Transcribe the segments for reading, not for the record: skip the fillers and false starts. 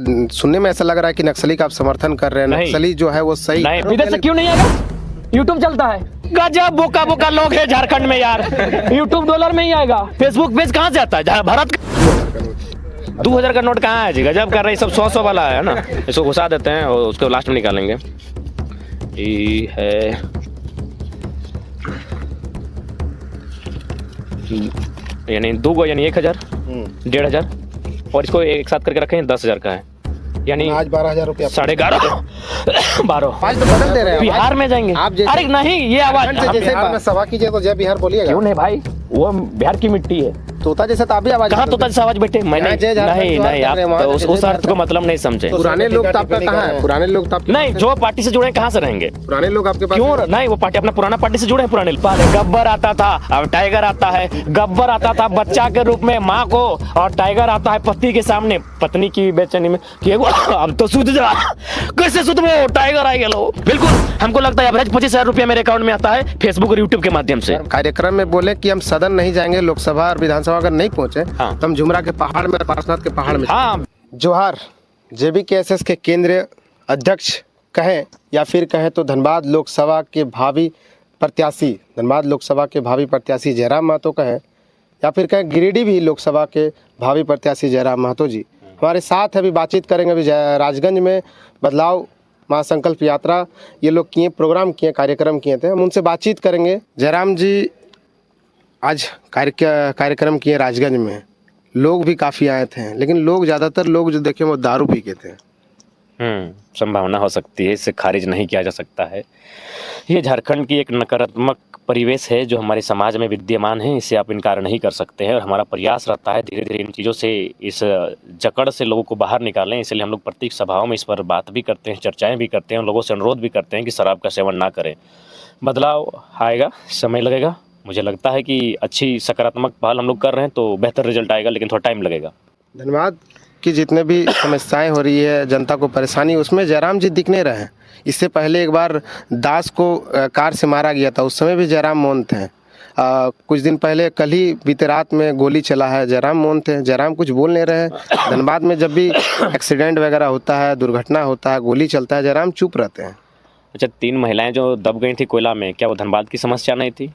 सुनने में ऐसा लग रहा है कि नक्सली का आप समर्थन कर रहे हैं। नक्सली जो है वो सही नहीं, विदेश से क्यों नहीं आएगा? यूट्यूब चलता है। गजब बोका बोका लोग हैं झारखंड में यार। यूट्यूब डॉलर में ही आएगा। फेसबुक पेज कहाँ से आता है? भारत 2000 का नोट कहाँ है जी? गजब कर रहे हैं सब। 100 वाला है ना, इसको घुसा देते हैं और उसको लास्ट में निकालेंगे। ये है यानी 2 गो यानी 1000 1500 और इसको एक साथ करके रखें 10,000 का है, यानी आज 12,000 रुपया 11.5 12 आज तो बदल दे रहे हैं। बिहार में जाएंगे आप अरे नहीं, ये आवाज बिहार में सभा कीजिए तो जय बिहार बोलिएगा। क्यों नहीं भाई, वो बिहार की मिट्टी है। तोता जैसे तो आप भी आवाज कहाँ तोता जैसा आवाज बैठे? मैंने नहीं आप तो उस अर्थ को मतलब नहीं समझे। पुराने लोग तो आपका कहाँ है? पुराने लोग तो नहीं, जो पार्टी से जुड़े हैं कहाँ से रहेंगे? पुराने लोग आपके पास क्यों नहीं? वो पार्टी अपना पुराना पार्टी से जुड़े हैं। पुराने गब्बर आता था, अब टाइगर आता है। गब्बर आता था बच्चा के रूप में माँ को, और टाइगर आता है पति के सामने पत्नी की बेचैनी में कि अब तो सुध जा। कैसे सुध वो टाइगर आएगा लो? बिल्कुल हमको लगता है एवरेज 25,000 रुपया मेरे अकाउंट में आता है फेसबुक और यूट्यूब के माध्यम से। कार्यक्रम में बोले कि हम सदन नहीं जाएंगे, लोकसभा और विधानसभा अगर नहीं पहुंचे हाँ। तो हम जुमरा के पहाड़ में, पार्श्वनाथ के पहाड़ में। हाँ, जोहार। JBKSS के केंद्रीय अध्यक्ष कहें या फिर कहें तो धनबाद लोकसभा के भावी प्रत्याशी जयराम महतो कहें या फिर कहें गिरिडीह भी लोकसभा के भावी प्रत्याशी जयराम महतो जी हमारे साथ अभी बातचीत करेंगे। अभी राजगंज में बदलाव महासंकल्प यात्रा ये लोग किए, प्रोग्राम किए, कार्यक्रम किए थे, हम उनसे बातचीत करेंगे। जयराम जी आज कार्यक्रम किए राजगंज में, लोग भी काफ़ी आए थे, लेकिन ज़्यादातर लोग जो देखे वो दारू पी के थे। संभावना हो सकती है, इसे खारिज नहीं किया जा सकता है। ये झारखंड की एक नकारात्मक परिवेश है जो हमारे समाज में विद्यमान है, इसे आप इनकार नहीं कर सकते हैं। और हमारा प्रयास रहता है धीरे धीरे इन चीज़ों से, इस जकड़ से लोगों को बाहर निकालें। इसलिए हम लोग प्रत्येक सभाओं में इस पर बात भी करते हैं, चर्चाएं भी करते हैं, और लोगों से अनुरोध भी करते हैं कि शराब का सेवन ना करें। बदलाव आएगा, समय लगेगा। मुझे लगता है कि अच्छी सकारात्मक पहल हम लोग कर रहे हैं तो बेहतर रिजल्ट आएगा, लेकिन थोड़ा टाइम लगेगा। धन्यवाद। की जितने भी समस्याएं हो रही है, जनता को परेशानी, उसमें जयराम जी दिख नहीं रहे हैं। इससे पहले एक बार दास को कार से मारा गया था, उस समय भी जयराम मौन थे। कुछ दिन पहले कल ही बीते रात में गोली चला है, जयराम मौन थे। जयराम कुछ बोल नहीं रहे हैं। धनबाद में जब भी एक्सीडेंट वगैरह होता है, दुर्घटना होता है, गोली चलता है, जयराम चुप रहते हैं। अच्छा, 3 महिलाएं जो दब गई थी कोयला में, क्या वो धनबाद की समस्या नहीं थी?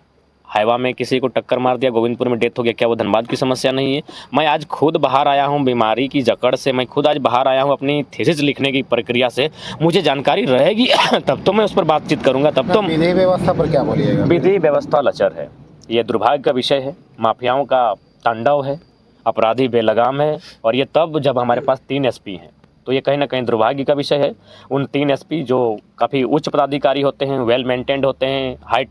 हाईवा में किसी को टक्कर मार दिया, गोविंदपुर में डेथ हो गया, क्या वो धनबाद की समस्या नहीं है? मैं आज खुद बाहर आया हूँ बीमारी की जकड़ से, मैं खुद आज बाहर आया हूँ अपनी थीसिस लिखने की प्रक्रिया से। मुझे जानकारी रहेगी तब तो मैं उस पर बातचीत करूँगा। तब तो विधि व्यवस्था पर क्या बोलिएगा? विधि व्यवस्था लचर है, ये दुर्भाग्य का विषय है। माफियाओं का तांडव है, अपराधी बेलगाम है, और ये तब जब हमारे पास 3 SP हैं, तो ये कहीं ना कहीं दुर्भाग्य का विषय है। उन 3 SP जो काफ़ी उच्च पदाधिकारी होते हैं, वेल मेंटेन्ड होते हैं, हाई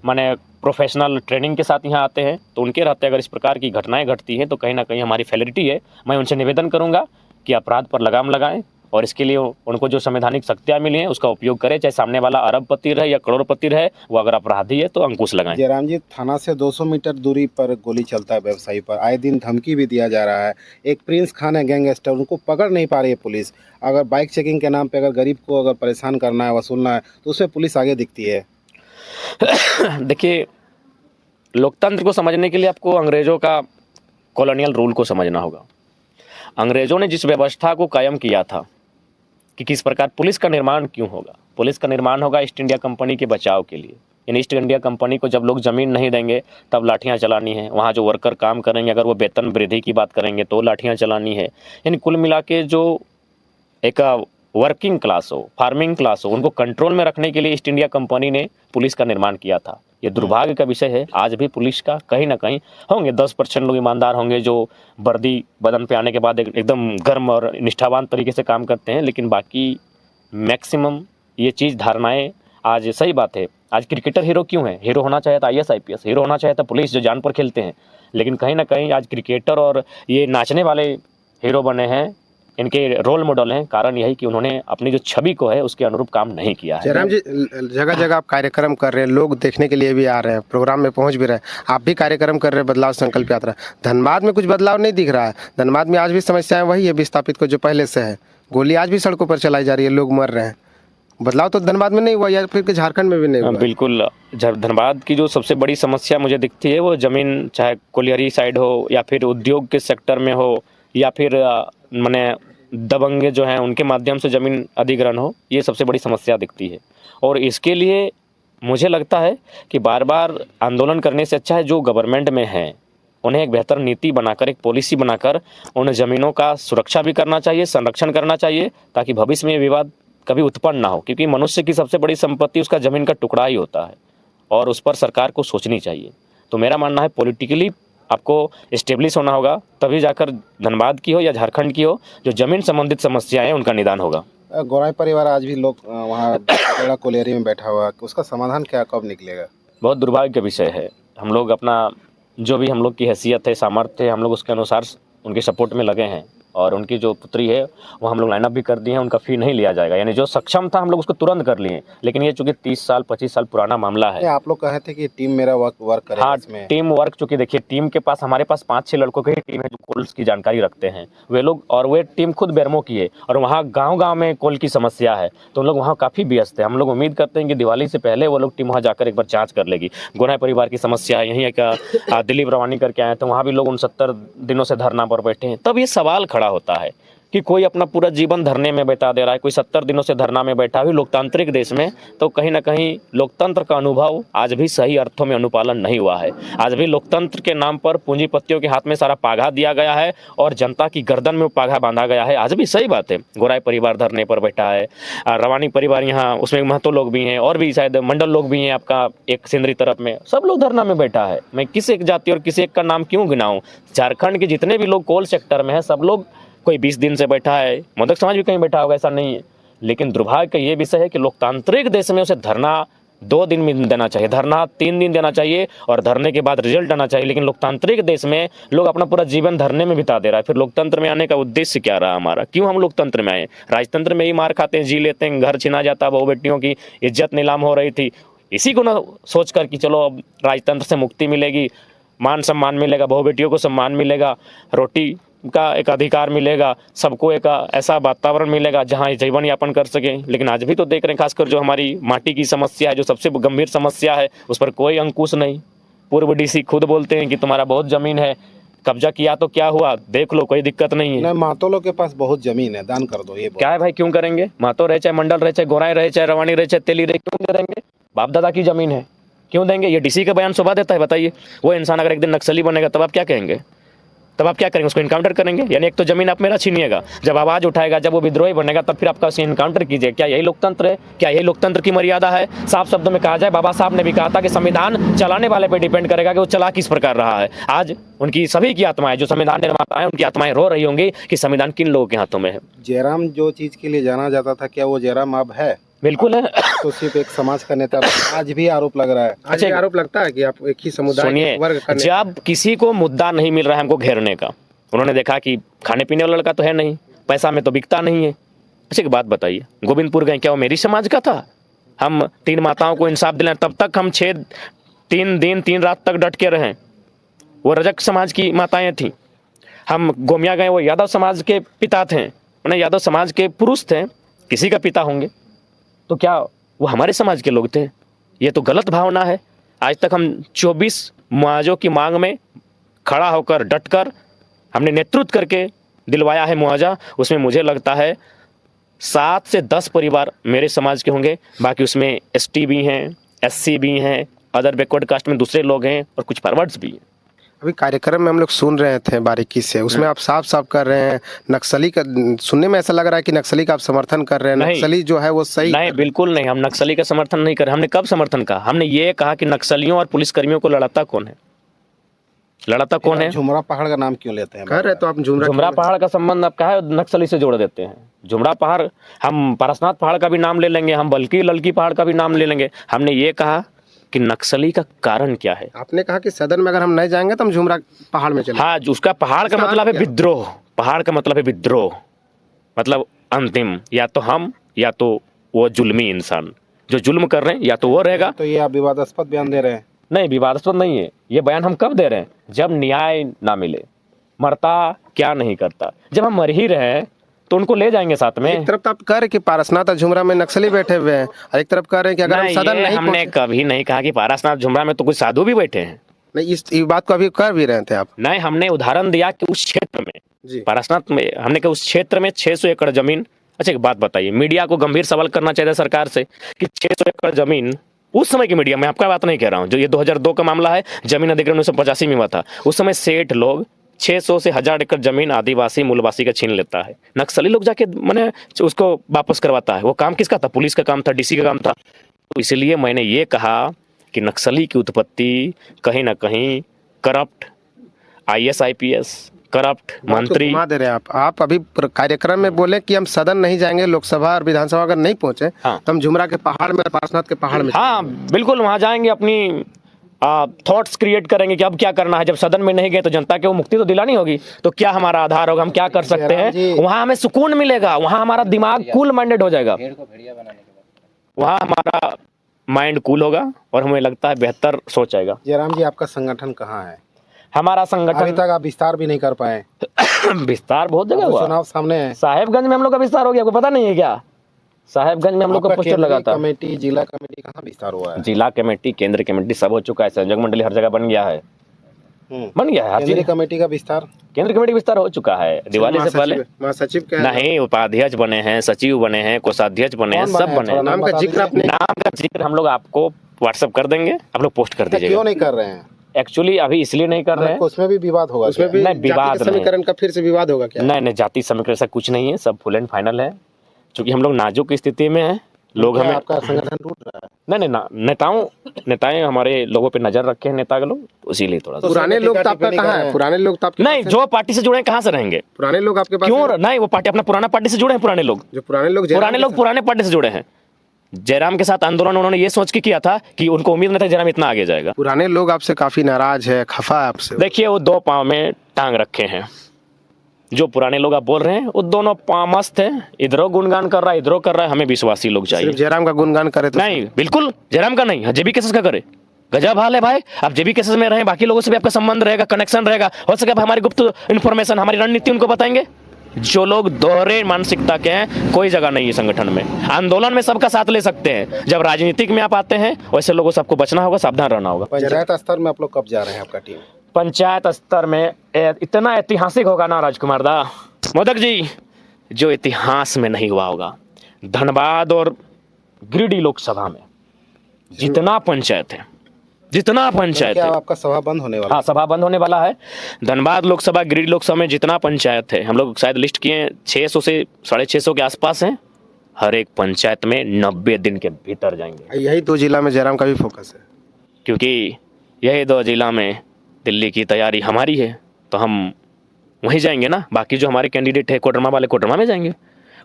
माने प्रोफेशनल ट्रेनिंग के साथ यहाँ आते हैं, तो उनके रहते अगर इस प्रकार की घटनाएं घटती हैं तो कहीं ना कहीं हमारी फेलिटी है। मैं उनसे निवेदन करूंगा कि अपराध पर लगाम लगाएं, और इसके लिए उनको जो संवैधानिक शक्तियाँ मिली हैं उसका उपयोग करें। चाहे सामने वाला अरबपति रहे या करोड़पति रहे, वो अगर अपराधी है तो अंकुश लगाएं। जयराम जी, थाना से 200 मीटर दूरी पर गोली चलता है व्यवसायी पर, आए दिन धमकी भी दिया जा रहा है। एक प्रिंस खान है गैंगस्टर, उनको पकड़ नहीं पा रही है पुलिस। अगर बाइक चेकिंग के नाम पर अगर गरीब को अगर परेशान करना है, वसूलना है, तो उसमें पुलिस आगे दिखती है। देखिए, लोकतंत्र को समझने के लिए आपको अंग्रेजों का कॉलोनियल रूल को समझना होगा। अंग्रेजों ने जिस व्यवस्था को कायम किया था कि किस प्रकार पुलिस का निर्माण क्यों होगा, पुलिस का निर्माण होगा ईस्ट इंडिया कंपनी के बचाव के लिए। यानी ईस्ट इंडिया कंपनी को जब लोग ज़मीन नहीं देंगे तब लाठियाँ चलानी है, वहाँ जो वर्कर काम करेंगे अगर वो वेतन वृद्धि की बात करेंगे तो लाठियाँ चलानी है। यानी कुल मिला के जो एक वर्किंग क्लास हो, फार्मिंग क्लास हो, उनको कंट्रोल में रखने के लिए ईस्ट इंडिया कंपनी ने पुलिस का निर्माण किया था। ये दुर्भाग्य का विषय है। आज भी पुलिस का कहीं ना कहीं होंगे 10% लोग ईमानदार होंगे जो वर्दी बदन पे आने के बाद एकदम गर्म और निष्ठावान तरीके से काम करते हैं, लेकिन बाकी मैक्सिमम ये चीज़ धारणाएं आज सही बात है। आज क्रिकेटर हीरो क्यों है? हीरो होना चाहे तो IAS IPS, हीरो होना चाहे तो पुलिस जो जान पर खेलते हैं, लेकिन कहीं ना कहीं आज क्रिकेटर और ये नाचने वाले हीरो बने हैं, इनके रोल मॉडल हैं। कारण यही कि उन्होंने अपनी जो छवि को है उसके अनुरूप काम नहीं किया है। जयराम जी, जगह जगह आप कार्यक्रम कर रहे हैं, लोग देखने के लिए भी आ रहे हैं, प्रोग्राम में पहुंच भी रहे हैं, आप भी कार्यक्रम कर रहे हैं बदलाव संकल्प यात्रा। धनबाद में कुछ बदलाव नहीं दिख रहा है। धनबाद में आज भी समस्याएं वही है विस्थापित को जो पहले से है। गोली आज भी सड़कों पर चलाई जा रही है, लोग मर रहे हैं। बदलाव तो धनबाद में नहीं हुआ, या फिर झारखंड में भी नहीं हुआ। बिल्कुल, धनबाद की जो सबसे बड़ी समस्या मुझे दिखती है वो ज़मीन, चाहे कोलियरी साइड हो या फिर उद्योग के सेक्टर में हो या फिर मैंने दबंगे जो हैं उनके माध्यम से ज़मीन अधिग्रहण हो, ये सबसे बड़ी समस्या दिखती है। और इसके लिए मुझे लगता है कि बार बार आंदोलन करने से अच्छा है जो गवर्नमेंट में है उन्हें एक बेहतर नीति बनाकर, एक पॉलिसी बनाकर उन ज़मीनों का सुरक्षा भी करना चाहिए, संरक्षण करना चाहिए, ताकि भविष्य में ये विवाद कभी उत्पन्न ना हो। क्योंकि मनुष्य की सबसे बड़ी संपत्ति उसका ज़मीन का टुकड़ा ही होता है और उस पर सरकार को सोचनी चाहिए। तो मेरा मानना है पॉलिटिकली आपको इस्टेब्लिश होना होगा, तभी जाकर धनबाद की हो या झारखंड की हो, जो ज़मीन संबंधित समस्याएं उनका निदान होगा। गोराई परिवार आज भी लोग वहाँ बेड़ा कोलेरी में बैठा हुआ है, उसका समाधान क्या कब निकलेगा? बहुत दुर्भाग्य का विषय है। हम लोग अपना जो भी हम लोग की हैसियत है, सामर्थ्य है, हम लोग उसके अनुसार उनके सपोर्ट में लगे हैं और उनकी जो पुत्री है वो हम लोग लाइनअप भी कर दिए हैं। उनका फ़ी नहीं लिया जाएगा, यानी जो सक्षम था हम लोग उसको तुरंत कर लिए। लेकिन ये चूंकि 30 साल 25 साल पुराना मामला है। आप लोग कहे थे कि टीम मेरा वर्क करेगा। हाँ, इसमें टीम वर्क, चूंकि देखिए टीम के पास हमारे पास 5-6 लड़कों की ही टीम है जो कोल्स की जानकारी रखते हैं वे लोग, और वे टीम खुद बेरमो की है और वहाँ गाँव में कोल की समस्या है तो उन लोग वहाँ काफ़ी व्यस्त है। हम लोग उम्मीद करते हैं कि दिवाली से पहले वो लोग टीम वहाँ जाकर एक बार जाँच कर लेगी। गोराई परिवार की समस्या है, यहीं एक दिलीप रवानी करके आए तो वहाँ भी लोग 69 दिनों से धरना पर बैठे हैं। तब ये सवाल खड़ा होता है कि कोई अपना पूरा जीवन धरने में बिता दे रहा है, कोई 70 दिनों से धरना में बैठा है लोकतांत्रिक देश में, तो कहीं ना कहीं लोकतंत्र का अनुभव आज भी सही अर्थों में अनुपालन नहीं हुआ है। आज भी लोकतंत्र के नाम पर पूंजीपतियों के हाथ में सारा पाघा दिया गया है और जनता की गर्दन में वो पाघा बांधा गया है। आज भी सही बात है, गोराई परिवार धरने पर बैठा है, रवानी परिवार यहाँ, उसमें महतो लोग भी हैं और भी शायद मंडल लोग भी हैं आपका एक सिंदरी तरफ में, सब लोग धरना में बैठा है। मैं किसी एक जाति और किसी एक का नाम क्यों गिनाऊं? झारखंड के जितने भी लोग कोल सेक्टर में है सब लोग, कोई 20 दिन से बैठा है, मोदक समाज भी कहीं बैठा होगा, ऐसा नहीं है। लेकिन दुर्भाग्य का ये विषय है कि लोकतांत्रिक देश में उसे धरना 2 दिन में देना चाहिए, धरना 3 दिन देना चाहिए और धरने के बाद रिजल्ट आना चाहिए। लेकिन लोकतांत्रिक देश में लोग अपना पूरा जीवन धरने में बिता दे रहा है। फिर लोकतंत्र में आने का उद्देश्य क्या रहा हमारा? क्यों हम लोकतंत्र में आए? राजतंत्र में ही मार खाते हैं, जी लेते हैं, घर छिना जाता, बहू बेटियों की इज्जत नीलाम हो रही थी। इसी को ना सोच कर कि चलो अब राजतंत्र से मुक्ति मिलेगी, मान सम्मान मिलेगा, बहू बेटियों को सम्मान मिलेगा, रोटी का एक अधिकार मिलेगा, सबको एक ऐसा वातावरण मिलेगा जहां जीवन यापन कर सकें। लेकिन आज भी तो देख रहे हैं, खासकर जो हमारी माटी की समस्या है, जो सबसे गंभीर समस्या है, उस पर कोई अंकुश नहीं। पूर्व डीसी खुद बोलते हैं कि तुम्हारा बहुत जमीन है, कब्जा किया तो क्या हुआ, देख लो, कोई दिक्कत नहीं है। महतो लोग के पास बहुत जमीन है, दान कर दो। ये क्या है भाई, क्यों करेंगे? महतो रहे, चाहे मंडल रहे, चाहे गोराई रहे, चाहे रवानी रहे, चाहे तेली रहे, क्यों करेंगे? बाप दादा की जमीन है, क्यों देंगे? ये डीसी का बयान शोभा देता है? बताइए, वो इंसान अगर एक दिन नक्सली बनेगा तब आप क्या कहेंगे? तब आप क्या करेंगे? उसको इनकाउंटर करेंगे? यानी एक तो जमीन आप मेरा छीनिएगा, जब आवाज उठाएगा, जब वो विद्रोही बनेगा, तब फिर आपका इनकाउंटर कीजिए। क्या यही लोकतंत्र है? क्या यही लोकतंत्र की मर्यादा है? साफ शब्दों में कहा जाए, बाबा साहब ने भी कहा था कि संविधान चलाने वाले पे डिपेंड करेगा कि वो चला किस प्रकार रहा है। आज उनकी सभी की आत्माएं, जो संविधान निर्माता है, उनकी आत्माएं रो रही होंगी कि संविधान किन लोगों के हाथों में है। जयराम जो चीज के लिए जाना जाता था, क्या वो जयराम अब है? बिल्कुल है। तो सिर्फ एक समाज का नेता, आज भी आरोप लग रहा है। आज भी आरोप लगता है कि आप एक ही समुदाय सुनिए, जब किसी को मुद्दा नहीं मिल रहा है हमको घेरने का, उन्होंने देखा कि खाने पीने वाला लड़का तो है नहीं, पैसा में तो बिकता नहीं है। अच्छा एक बात बताइए, गोविंदपुर गए, क्या वो मेरी समाज का था? हम 3 माताओं को इंसाफ दिलाएं, तब तक हम 3 दिन 3 रात तक डट के रहें। वो रजक समाज की माताएं थीं। हम गोमिया गए, वो यादव समाज के पिता थे, उन्हें यादव समाज के पुरुष थे, किसी का पिता होंगे, तो क्या वो हमारे समाज के लोग थे? ये तो गलत भावना है। आज तक हम 24 मुआवजों की मांग में खड़ा होकर, डट कर हमने नेतृत्व करके दिलवाया है मुआवजा। उसमें मुझे लगता है 7 से 10 परिवार मेरे समाज के होंगे, बाकी उसमें ST भी हैं, SC भी हैं, अदर बैकवर्ड कास्ट में दूसरे लोग हैं और कुछ फॉरवर्ड्स भी हैं। अभी कार्यक्रम में हम लोग सुन रहे थे बारीकी से, उसमें आप साफ साफ कर रहे हैं नक्सली का, सुनने में ऐसा लग रहा है कि नक्सली का आप समर्थन कर रहे हैं। नक्सली जो है वो सही नहीं, बिल्कुल नहीं, हम नक्सली का समर्थन नहीं कर रहे। हमने कब समर्थन कहा? हमने ये कहा कि नक्सलियों और पुलिसकर्मियों को लड़ाता कौन है? लड़ाता कौन है? झुमरा पहाड़ का नाम क्यों लेते हैं? कह रहे तो आप झुमरा पहाड़ का संबंध आप कहा नक्सली से जोड़ देते हैं। झुमरा पहाड़, हम पारसनाथ पहाड़ का भी नाम ले लेंगे, हम बल्कि ललकी पहाड़ का भी नाम ले लेंगे। हमने ये कहा कि नक्सली का कारण क्या है। आपने कहा कि सदन में अगर हम नहीं जाएंगे तो हम झुमरा पहाड़ में चलेंगे। हाँ, उसका पहाड़ का मतलब है विद्रोह। पहाड़ का मतलब है विद्रोह, मतलब अंतिम, या तो हम या तो वो जुल्मी इंसान जो जुल्म कर रहे हैं, या तो वो रहेगा। तो ये आप विवादास्पद बयान दे रहे हैं? नहीं, विवादास्पद नहीं है ये बयान। हम कब दे रहे हैं? जब न्याय ना मिले। मरता क्या नहीं करता, जब हम मर ही रहे हैं तो उनको ले जाएंगे साथ में। एक तरफ तो आप कह रहे कि पारसनाथ और झुमरा में नक्सली बैठे हुए हैं, और एक तरफ कह रहे हैं कि अगर हम सदन नहीं हमने कभी नहीं कहा कि पारसनाथ झुमरा में तो कुछ साधु भी बैठे हैं। नहीं, इस बात को अभी कर भी रहे थे आप। नहीं, हमने उदाहरण दिया कि उस क्षेत्र में जी। पारसनाथ में हमने कहा उस क्षेत्र में 600 एकड़ जमीन। अच्छा एक बात बताइए, मीडिया को गंभीर सवाल करना चाहिए सरकार से कि 600 एकड़ जमीन उस समय की मीडिया, मैं आपका बात नहीं कह रहा हूं, जो ये 2002 का मामला है, जमीन अधिग्रहण 1985 में हुआ था, उस समय सेठ लोग 600 से 1000 एकड़ जमीन आदिवासी मूलवासी का छीन लेता है, नक्सली लोग जाके मैंने उसको वापस करवाता है। वो काम किसका था? पुलिस का काम था, डीसी का काम था। तो इसलिए मैंने ये कहा कि नक्सली की उत्पत्ति कहीं ना कहीं करप्ट IAS IPS, करप्ट मंत्री। घुमा दे रहे हैं आप अभी कार्यक्रम में बोले कि हम सदन नहीं जाएंगे, लोकसभा और विधानसभा अगर नहीं पहुंचे हाँ। तो हम झुमरा के पहाड़ में, पारसनाथ के पहाड़ में। हाँ बिल्कुल, वहाँ जाएंगे, अपनी थॉट्स क्रिएट करेंगे कि अब क्या करना है। जब सदन में नहीं गए तो जनता के वो मुक्ति तो दिलानी होगी, तो क्या हमारा आधार होगा, हम क्या कर सकते हैं, वहाँ हमें सुकून मिलेगा, वहाँ हमारा दिमाग कूल माइंडेड हो जाएगा, वहाँ हमारा माइंड कूल होगा और हमें लगता है बेहतर सोच आएगा। जयराम जी, आपका संगठन कहाँ है? हमारा अभी संगठन तक आप विस्तार भी नहीं कर पाए। विस्तार बहुत जगह हुआ, चुनाव सामने है। साहेबगंज में हम लोग का विस्तार हो गया, आपको पता नहीं है क्या? साहेबगंज में हम लोग का आपका पोस्टर लगा केंद्रीय था। कमेटी, जिला कमेटी कहाँ विस्तार हुआ है? जिला कमेटी, केंद्र कमेटी सब हो चुका है, संयोजक मंडली हर जगह बन गया है, बन गया है हर केंद्रीय चीज। कमेटी का विस्तार, केंद्र कमेटी विस्तार हो चुका है दिवाली से पहले। महासचिव क्या है? नहीं, उपाध्यक्ष बने हैं, सचिव बने हैं, कोषाध्यक्ष बने हैं, कौन सब बने हैं? बने हैं। थोड़ा नाम का बता जिक्र दीजिए। आपने नाम का जिक्र हम लोग आपको व्हाट्सएप कर देंगे, आप लोग पोस्ट कर दीजिएगा। क्यों नहीं कर रहे हैं? एक्चुअली अभी इसलिए नहीं कर रहे हैं, उसमें भी विवाद होगा? उसमें भी नहीं, जाति विवाद के नहीं। समीकरण का फिर से विवाद होगा क्या? नहीं नहीं, जाति समीकरण ऐसा कुछ नहीं है, सब फुल एंड फाइनल है। क्योंकि हम लोग नाजुक स्थिति में हैं, लोग क्या हमें आपका संगठन टूट रहा है? नहीं नहीं, नेताएं हमारे लोगों पे नजर रखे हैं, नेता के लोग, तो इसीलिए थोड़ा सा। पुराने लोग तो आपका टिप्पणी कहाँ कर रहे है? हैं। पुराने लोग तो आपके नहीं, पास जो पार्टी से जुड़े हैं कहाँ से रहेंगे? हैं? पुराने लोग आपके पास क्यों हैं? नहीं, वो पार्टी अपना पुराना पार्टी से जुड़े हैं, पुराने लोग, जो पुराने लोग पुराने पार्टी से जुड़े हैं। जयराम के साथ आंदोलन उन्होंने ये सोच के किया था कि उनको उम्मीद नहीं था जयराम इतना आगे जाएगा। पुराने लोग आपसे काफी नाराज है, खफा है आपसे। देखिए, वो दो पांव में टांग रखे हैं, जो पुराने लोग आप बोल रहे हैं वो दोनों पांव मस्त है, इधरों गुणगान कर रहा है, इधरों कर रहा है। हमें विश्वासी लोग चाहिए। सिर्फ जयराम का गुणगान करे तो नहीं, बिल्कुल जयराम का नहीं, जेबी केसेस का करे। गजब हाल है भाई, आप जेबी केसेस में रहे, बाकी लोगों से भी आपका संबंध रहेगा, कनेक्शन रहेगा, हो सके हमारी गुप्त इन्फॉर्मेशन, हमारी रणनीति उनको बताएंगे। जो लोग दोहरे मानसिकता के हैं, कोई जगह नहीं है संगठन में। आंदोलन में सबका साथ ले सकते हैं, जब राजनीतिक में आप आते हैं वैसे लोगों से आपको बचना होगा, सावधान रहना होगा। पंचायत स्तर में आप लोग कब जा रहे हैं, आपका टीम? पंचायत स्तर में इतना ऐतिहासिक होगा ना राजकुमार दा, मोदक जी, जो इतिहास में नहीं हुआ होगा। धनबाद और गिरिडीह लोकसभा में जितना पंचायत है, जितना पंचायत क्या है, आपका सभा बंद होने वाला? हाँ सभा बंद होने वाला है। धनबाद लोकसभा, गिरिडीह लोकसभा में जितना पंचायत है, हम लोग शायद लिस्ट किए 600 से 650 के आसपास हैं। हर एक पंचायत में 90 दिन के भीतर जाएंगे, यही 2 जिला में जयराम का भी फोकस है। क्योंकि यही 2 जिला में दिल्ली की तैयारी हमारी है, तो हम वहीं जाएंगे ना। बाकी जो हमारे कैंडिडेट है कोडरमा वाले, कोडरमा में जाएंगे,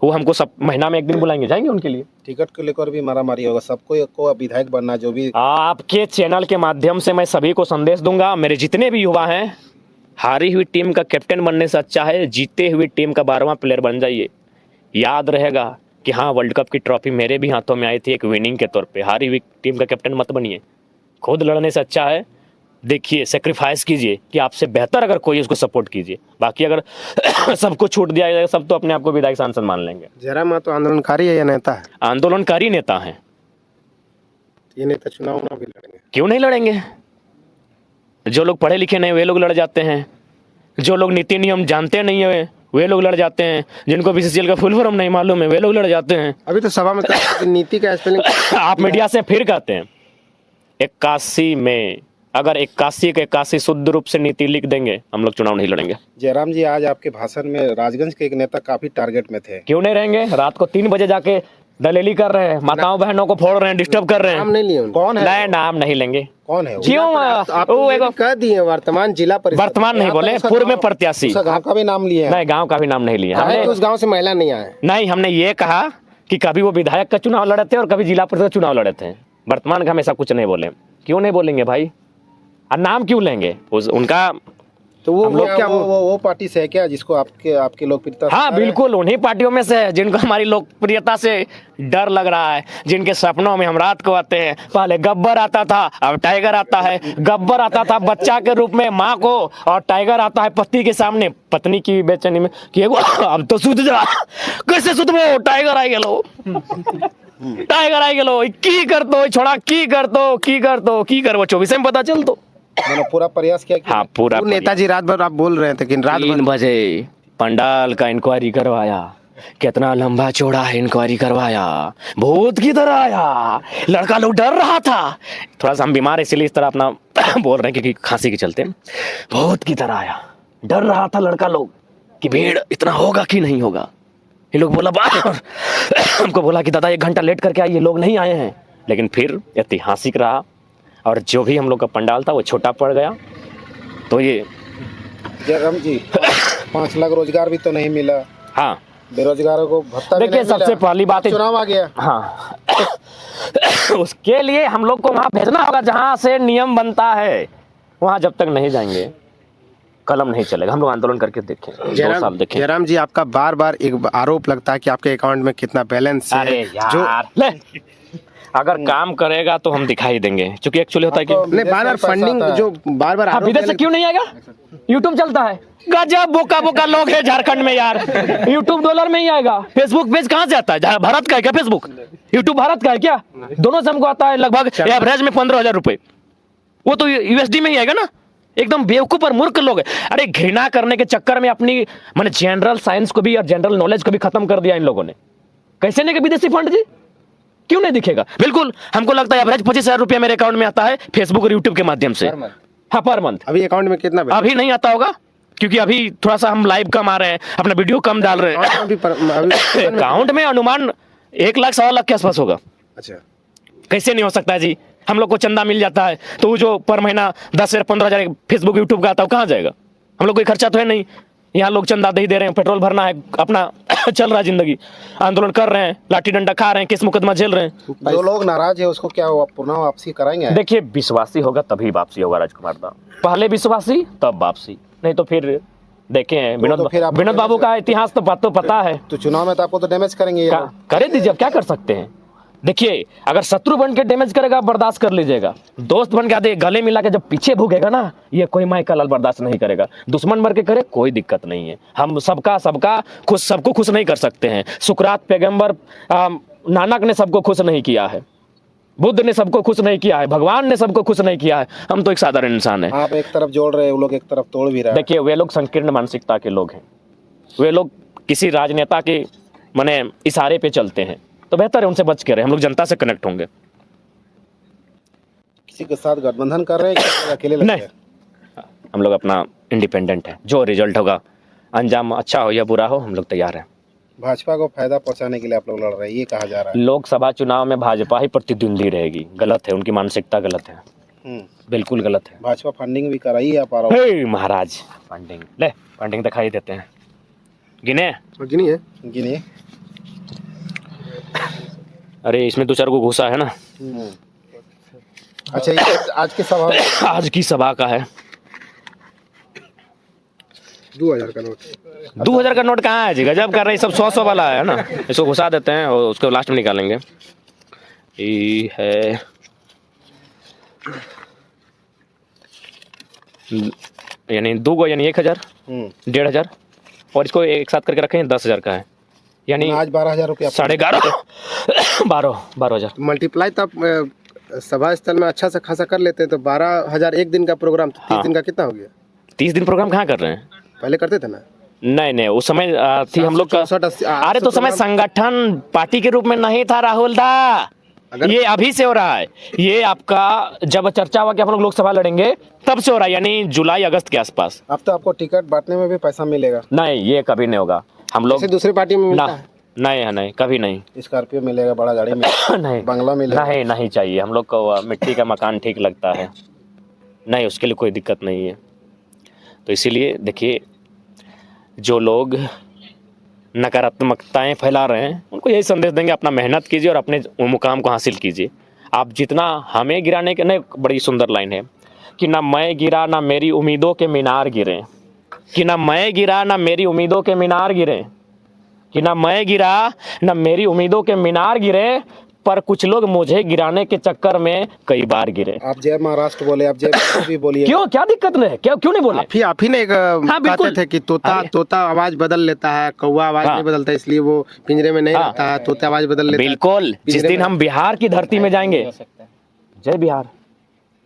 वो हमको सब महीना में एक दिन बुलाएंगे, जाएंगे उनके लिए। टिकट को लेकर भी मारामारी होगा, सबको को विधायक बनना, जो भी आपके चैनल के माध्यम से मैं सभी को संदेश दूंगा, मेरे जितने भी युवा हैं, हारी हुई टीम का कैप्टन बनने से अच्छा है जीते हुई टीम का 12वां प्लेयर बन जाइए। याद रहेगा कि हाँ, वर्ल्ड कप की ट्रॉफी मेरे भी हाथों में आई थी एक विनिंग के तौर पे। हारी हुई टीम का कैप्टन मत बनिए, खुद लड़ने से अच्छा है देखिए, सेक्रीफाइस कीजिए कि आपसे बेहतर अगर कोई उसको सपोर्ट कीजिए। बाकी अगर सबको छूट दिया जाएगा, सब तो अपने आप को विधायक सांसद मान लेंगे। जयराम तो आंदोलनकारी है या नेता है? आंदोलनकारी नेता हैं। ये नेता चुनाव भी लड़ेंगे? क्यों नहीं लड़ेंगे? जो लोग पढ़े लिखे नहीं वे लोग लड़ जाते हैं, जो लोग नीति नियम जानते नहीं है वे लोग लड़ जाते हैं, जिनको BCCL का फुल फॉर्म नहीं मालूम है वे लोग लड़ जाते हैं। अभी तो सभा में कहा कि नीति का स्पेलिंग आप मीडिया से फिर कहते हैं 81 में, अगर 81 के 81 शुद्ध रूप से नीति लिख देंगे, हम लोग चुनाव नहीं लड़ेंगे। जयराम जी, आज आपके भाषण में राजगंज के एक नेता काफी टारगेट में थे। क्यों नहीं रहेंगे? रात को 3 बजे जाके दलेली कर रहे हैं, माताओं बहनों को फोड़ रहे हैं, डिस्टर्ब कर रहे नाम हैं। नहीं लिए उनका। कौन है? नए नाम नहीं लेंगे। कौन है वो? क्यों? आप वो एगो कह दिए वर्तमान जिला परिषद। वर्तमान नहीं बोले, उसका पूर्व में गाँव- प्रत्याशी। उसका गाँव का भी नाम लिए हैं। नहीं, गांव का भी नाम नहीं लिया हमने हमने। उस गांव से महिला नहीं आए। नहीं, हमने ये कहा कि कभी वो विधायक का चुनाव लड़े थे और कभी जिला परिषद का चुनाव लड़े थे। वर्तमान का हमेशा कुछ नहीं बोले। क्यों नहीं बोलेंगे भाई? और नाम क्यों लेंगे उनका? तो वो हम लोग क्या वो पार्टी से है क्या जिसको आपकी लोकप्रियता? हाँ बिल्कुल, उन्हीं पार्टियों में से है जिनको हमारी लोकप्रियता से डर लग रहा है, जिनके सपनों में हम रात को आते हैं। पहले गब्बर आता था, अब टाइगर आता है। गब्बर आता था बच्चा के रूप में माँ को, और टाइगर आता है पति के सामने पत्नी की बेचैनी में कि एगो अब तो सुध जा। कैसे सुधबो? टाइगर आई गेलो, टाइगर आई गेलो, की कर दो छोड़ा, की कर दो, की कर दो, की कर वो 24 में पता चल दो। मैंने पूरा प्रयास किया कि हाँ पूरा वो नेताजी रात भर आप बोल रहे थे कि रात 3 भर बजे पंडाल का इंक्वायरी करवाया, कितना लंबा चौड़ा है इंक्वायरी करवाया, भूत की तरह आया, लड़का लोग डर रहा था। थोड़ा सा हम बीमार है इसलिए इस तरह अपना बोल रहे हैं क्योंकि खांसी के चलते। भूत की तरह आया, डर रहा था लड़का लोग कि भीड़ इतना होगा कि नहीं होगा। ये लोग बोला हमको बोला कि दादा 1 घंटा लेट करके आइए, लोग नहीं आए हैं। लेकिन फिर ऐतिहासिक रहा और जो भी हम लोग का पंडाल था वो छोटा पड़ गया। तो ये जयराम जी 5 लाख रोजगार भी तो नहीं मिला, हाँ बेरोजगारों को भत्ता भी देखिए नहीं मिला। सबसे पहली बात है चुनाव आ गया, हाँ उसके लिए हम लोग को वहां भेजना होगा जहां से नियम बनता है, वहां जब तक नहीं जाएंगे कलम नहीं चलेगा। हम लोग आंदोलन करके देखें, 2 साल देखें। जयराम जी आपका बार बार एक आरोप लगता है कि आपके अकाउंट में कितना बैलेंस है। अरे यार जो ले, अगर काम करेगा तो हम दिखाई देंगे, क्योंकि एक्चुअली होता है कि नहीं बार बार फंडिंग जो बार बार हाँ, विदेश से क्यों नहीं आएगा? यूट्यूब चलता है, गजब बोका बोका लोग है झारखंड में यार। यूट्यूब डॉलर में ही आएगा, फेसबुक पेज कहाँ से आता है? भारत का है क्या फेसबुक? यूट्यूब भारत का है क्या? दोनों से हमको आता है लगभग एवरेज में 15,000 रुपए, वो तो यूएसडी में ही आएगा ना। एकदम बेवकूफ और मूर्ख लोग है। अरे घृणा करने के चक्कर में अपनी मैंने जनरल साइंस को भी और जनरल नॉलेज को भी खत्म कर दिया इन लोगों ने। कैसे नहीं कि विदेशी फंड जी क्यों नहीं दिखेगा? बिल्कुल हमको लगता है एवरेज 25,000 रुपया मेरे अकाउंट में आता है फेसबुक और यूट्यूब के माध्यम से। हाँ पर मंथ। अभी अकाउंट में कितना अभी नहीं आता होगा क्योंकि अभी थोड़ा सा हम लाइव कम आ रहे हैं, अपना वीडियो कम डाल रहे हैं। अकाउंट में अनुमान 1 लाख 1.25 लाख के आसपास होगा। अच्छा कैसे नहीं हो सकता है जी? हम लोग को चंदा मिल जाता है तो वो जो पर महीना 10,000 15,000 फेसबुक यूट्यूब का आता है वो कहाँ जाएगा? हम लोग कोई खर्चा तो है नहीं, यहाँ लोग चंदा दे रहे हैं, पेट्रोल भरना है, अपना चल रहा है जिंदगी, आंदोलन कर रहे हैं, लाठी डंडा खा रहे हैं, केस मुकदमा झेल रहे हैं। जो लोग नाराज है उसको क्या पुनः वापसी कराएंगे? देखिए विश्वासी होगा तभी वापसी होगा राजकुमार दा, पहले विश्वासी तब वापसी, नहीं तो फिर देखे विनोद बाबू का इतिहास तो पता है। तो चुनाव में तो आपको तो डैमेज करेंगे ये लोग। करे दीजिए, अब क्या कर सकते हैं? देखिए अगर शत्रु बन के डैमेज करेगा बर्दाश्त कर लीजिएगा, दोस्त बन के आते गले मिला के जब पीछे भूगेगा ना, ये कोई माई का लाल बर्दाश्त नहीं करेगा। दुश्मन बन के करे कोई दिक्कत नहीं है, हम सबको खुश नहीं कर सकते हैं। सुकरात पैगंबर नानक ने सबको खुश नहीं किया है, बुद्ध ने सबको खुश नहीं किया है, भगवान ने सबको खुश नहीं किया है, हम तो एक साधारण इंसान है। आप एक तरफ जोड़ रहे हैं, वो लोग एक तरफ तोड़ भी रहे हैं। देखिए वे लोग संकीर्ण मानसिकता के लोग हैं, वे लोग किसी राजनेता के माने इशारे पे चलते हैं, तो बेहतर है उनसे बच के रहे। हम लोग जनता से कनेक्ट होंगे। किसी के साथ गठबंधन कर रहे हैं कि अकेले लग नहीं, हम लोग अपना इंडिपेंडेंट है, जो रिजल्ट होगा अंजाम अच्छा हो या बुरा हो हम लोग तैयार हैं। भाजपा को फायदा पहुंचाने के लिए आप लोग लड़ रहे हैं, ये कहा जा रहा है। लोकसभा चुनाव में भाजपा ही प्रतिद्वंदी रहेगी, गलत है, उनकी मानसिकता गलत है, बिल्कुल गलत है। भाजपा फंडिंग भी कराई है आप महाराज, फंडिंग दिखाई देते हैं, गिने गिनिए। अरे इसमें 2-4 को घुसा है ना। अच्छा ये आज की सभा आज की सभा का है 2000 का नोट। 2000 का नोट कहाँ है जी? गजब कर रहे हैं सब, 100 वाला है ना, इसको घुसा देते हैं और उसको लास्ट में निकालेंगे। ये है यानी 2 गो यानी 1000, 1500 और इसको एक साथ करके रखें 10,000 का है, यानी आज 12,000 रुपया 11,500 12,000 मल्टीप्लाई तब सभा स्थल में अच्छा से खासा कर लेते हैं तो 12,000 एक दिन का प्रोग्राम, तो 30 दिन का कितना हो गया? 30 दिन प्रोग्राम कहाँ कर रहे हैं? पहले करते थे ना। नहीं उस समय थी हम लोग का। 764, अरे तो समय संगठन पार्टी के रूप में नहीं था राहुल दा, ये अभी से हो रहा है। ये आपका जब चर्चा हुआ कि हम लोग लोकसभा लड़ेंगे तब से हो रहा है, यानी जुलाई अगस्त के आसपास। अब तो आपको टिकट बांटने में भी पैसा मिलेगा। नहीं ये कभी नहीं होगा। हम लोग दूसरी पार्टी में मिलता है? नहीं कभी नहीं। स्कॉर्पियो मिलेगा, बड़ा गाड़ी मिलेगा, नहीं बंगला मिलेगा? नहीं चाहिए, हम लोग को मिट्टी का मकान ठीक लगता है, नहीं उसके लिए कोई दिक्कत नहीं है। तो इसीलिए देखिए जो लोग नकारात्मकताएं फैला रहे हैं उनको यही संदेश देंगे, अपना मेहनत कीजिए और अपने मुकाम को हासिल कीजिए। आप जितना हमें गिराने के, नहीं बड़ी सुंदर लाइन है कि ना मैं गिरा ना मेरी उम्मीदों के मीनार गिरे, कि ना मैं गिरा ना मेरी उम्मीदों के मीनार गिरे, कि ना मैं गिरा ना मेरी उम्मीदों के मीनार गिरे, पर कुछ लोग मुझे गिराने के चक्कर में कई बार गिरे। आप जय महाराष्ट्र बोले, आप जय भी बोलिए। क्यों, क्या दिक्कत नहीं? क्यों नहीं बोले? आप ही ने एक कहते थे कि तोता आवाज बदल लेता है, कौवा आवाज नहीं बदलता, इसलिए वो पिंजरे में नहीं रहता है, तोता आवाज बदल लेता है। बिल्कुल, जिस दिन हम बिहार की धरती में जाएंगे, जय बिहार,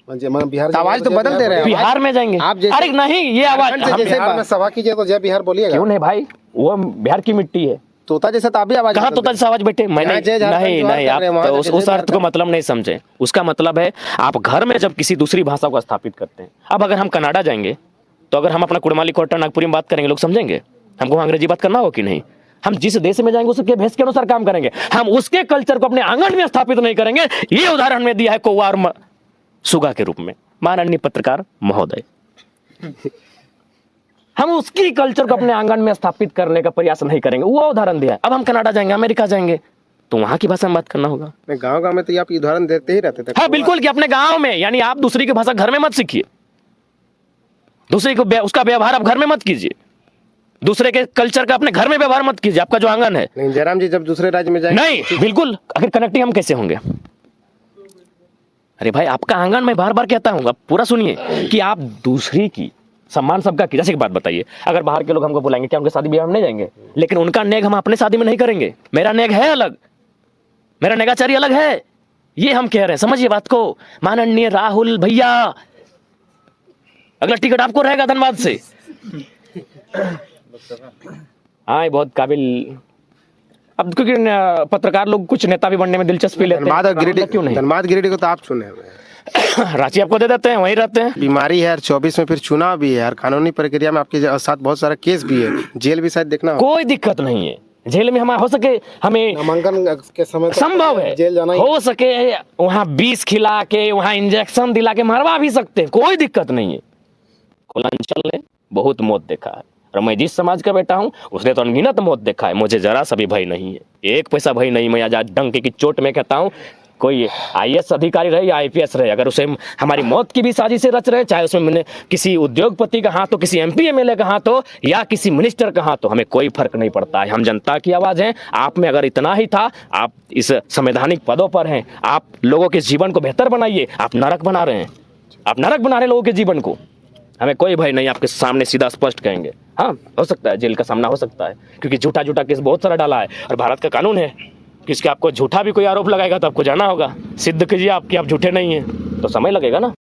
मतलब बिहार तो आवाज तो बदल दे रहे हैं। बिहार में जाएंगे। आप जैसे- अरे नहीं, ये आवाज झारखंड से हम जैसे बिहार में सभा कीजिए तो जय बिहार बोलिएगा। क्यों नहीं भाई, वो बिहार की मिट्टी है। तोता जैसा तो आप भी आवाज कहाँ बदल तोता दे जैसा आवाज बेटे, मैंने जहाँ जय झारखंड नहीं जोहार नहीं, कर आप रहे हैं, वहाँ तो तो उस जय अर्थ को मतलब नहीं समझे। उसका मतलब है आप घर में जब किसी दूसरी भाषा को स्थापित करते हैं। अब अगर हम कनाडा जाएंगे तो अगर हम अपना कुड़माली कोटा नागपुरी में बात करेंगे, लोग समझेंगे? हमको अंग्रेजी बात करना हो कि नहीं? हम जिस देश में जाएंगे उसके भेष के अनुसार काम करेंगे। हम उसके कल्चर को अपने आंगन में स्थापित नहीं करेंगे। ये उदाहरण में दिया है कौवा और सुगा के रूप में, माननीय पत्रकार महोदय। हम उसकी कल्चर को अपने आंगन में स्थापित करने का प्रयास नहीं करेंगे, वो उदाहरण दिया है। अब हम कनाडा जाएंगे, अमेरिका जाएंगे तो वहां की भाषा में बात करना होगा। गाँव गाँव में तो ये आप उदाहरण देते ही रहते थे। हाँ बिल्कुल, कि अपने गांव में, यानी आप दूसरी की भाषा घर में मत सीखिए, दूसरे को उसका व्यवहार आप घर में मत कीजिए, दूसरे के कल्चर का अपने घर में व्यवहार मत कीजिए। आपका जो आंगन है, लेकिन जयराम जी जब दूसरे राज्य में जाएंगे नहीं बिल्कुल, अगर कनेक्टिंग हम कैसे होंगे? अरे भाई, आपका आंगन मैं बार बार कहता हूँ, आप पूरा सुनिए कि आप दूसरी की सम्मान सबका की। जैसे एक बात बताइए, अगर बाहर के लोग हमको बुलाएंगे, क्या उनके शादी ब्याह में नहीं जाएंगे? लेकिन उनका नेग हम अपने शादी में नहीं करेंगे। मेरा नेग है अलग, मेरा नेगाचारी अलग है, ये हम कह रहे हैं, समझिए बात को। माननीय राहुल भैया, अगला टिकट आपको रहेगा धनबाद से। हाँ, ये बहुत काबिल, अब क्योंकि पत्रकार लोग कुछ नेता भी बनने में दिलचस्पी लेते हैं। धनबाद और गिरिडीह, क्यों नहीं? धनबाद गिरिडीह को तो आप चुने हुए हैं। रांची आपको दे देते हैं, वहीं रहते हैं। बीमारी है, 24 में फिर चुनाव भी है और कानूनी प्रक्रिया में आपके साथ बहुत सारा केस भी है, जेल भी शायद देखना होगा। कोई दिक्कत नहीं है, जेल में हम हो सके, हमें नामांकन के समय तक संभव है, जेल जाना ही हो सके वहां 20 खिला के, वहां इंजेक्शन दिला के मरवा भी सकते हैं, कोई दिक्कत नहीं है। कुलांचल ने बहुत मौत देखा है, और मैं जिस समाज का बेटा हूं उसने तो अनगिनत मौत देखा है। मुझे जरा सा भी भय नहीं है, एक पैसा भय नहीं। मैं आज डंके की चोट में कहता हूं, कोई आईएएस अधिकारी रहे या आईपीएस रहे, अगर उसे हमारी मौत की भी साजिशें रच रहे, चाहे उसमें मैंने किसी उद्योगपति का हाथ हो, किसी एमपी एमएलए का हाथ हो, या किसी मिनिस्टर का हाथ हो, हमें कोई फर्क नहीं पड़ता है। हम जनता की आवाज हैं। आप में अगर इतना ही था, आप इस संवैधानिक पदों पर हैं, आप लोगों के जीवन को बेहतर बनाइए। आप नरक बना रहे हैं, आप नरक बना रहे हैं लोगों के जीवन को। हमें कोई भय नहीं, आपके सामने सीधा स्पष्ट कहेंगे। हाँ, हो सकता है जेल का सामना हो सकता है, क्योंकि झूठा झूठा केस बहुत सारा डाला है, और भारत का कानून है कि इसके आपको झूठा भी कोई आरोप लगाएगा तो आपको जाना होगा, सिद्ध कीजिए आप कि आप झूठे नहीं हैं, तो समय लगेगा ना।